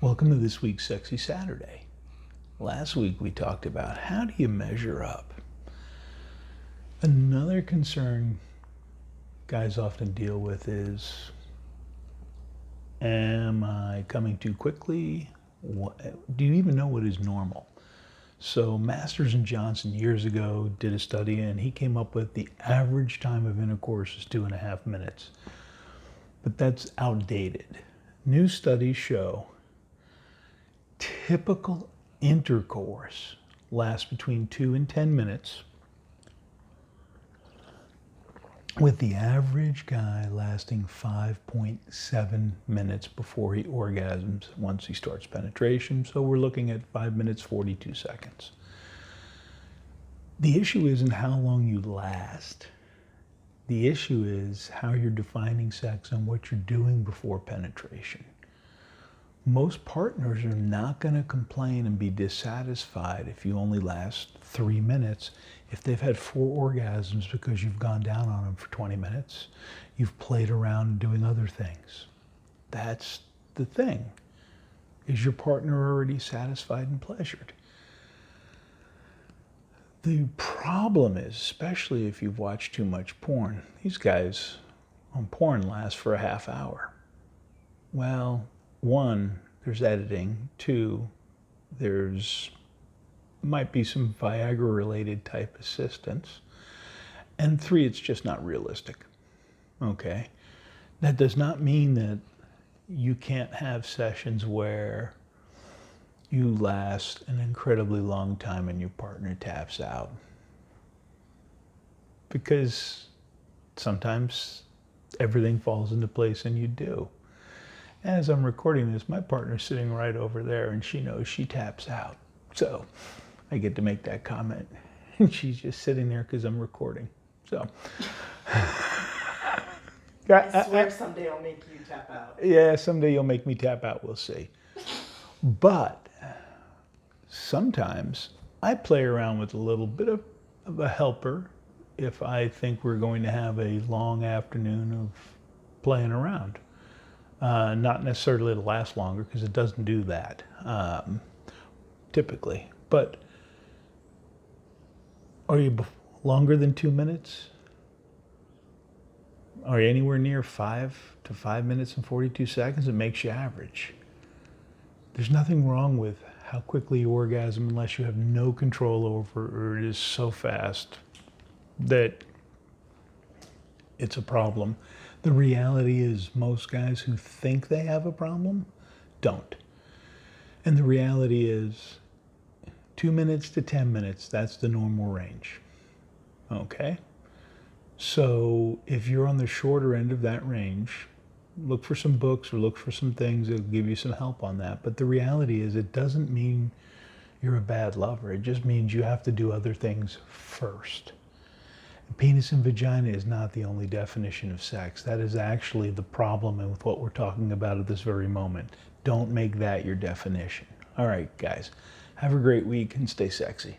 Welcome to this week's Sexy Saturday. Last week we talked about how do you measure up? Another concern guys often deal with is, am I coming too quickly? Do you even know what is normal? So Masters and Johnson years ago did a study and he came up with the average time of intercourse is 2.5 minutes. But that's outdated. New studies show typical intercourse lasts between 2 and 10 minutes, with the average guy lasting 5.7 minutes before he orgasms once he starts penetration. So we're looking at 5 minutes, 42 seconds. The issue isn't how long you last. The issue is how you're defining sex and what you're doing before penetration. Most partners are not going to complain and be dissatisfied if you only last 3 minutes if they've had 4 orgasms because you've gone down on them for 20 minutes. You've played around doing other things. That's the thing. Is your partner already satisfied and pleasured? The problem is, especially if you've watched too much porn, these guys on porn last for a half hour. Well, 1, there's editing. 2, there's might be some Viagra related type assistance. And 3, it's just not realistic. Okay. That does not mean that you can't have sessions where you last an incredibly long time and your partner taps out. Because sometimes everything falls into place and you do. As I'm recording this, my partner's sitting right over there and she knows she taps out. So I get to make that comment. And she's just sitting there because I'm recording. So. I swear someday I'll make you tap out. Yeah, someday you'll make me tap out. We'll see. But sometimes I play around with a little bit of a helper if I think we're going to have a long afternoon of playing around. Not necessarily to last longer because it doesn't do that typically. But are you longer than 2 minutes? Are you anywhere near 5 to 5 minutes and 42 seconds? It makes you average. There's nothing wrong with how quickly you orgasm unless you have no control over it or it is so fast that it's a problem. The reality is most guys who think they have a problem don't. And the reality is 2 minutes to 10 minutes, that's the normal range. Okay? So if you're on the shorter end of that range, look for some books or look for some things that will give you some help on that. But the reality is it doesn't mean you're a bad lover. It just means you have to do other things first. Penis and vagina is not the only definition of sex. That is actually the problem with what we're talking about at this very moment. Don't make that your definition. All right, guys, have a great week and stay sexy.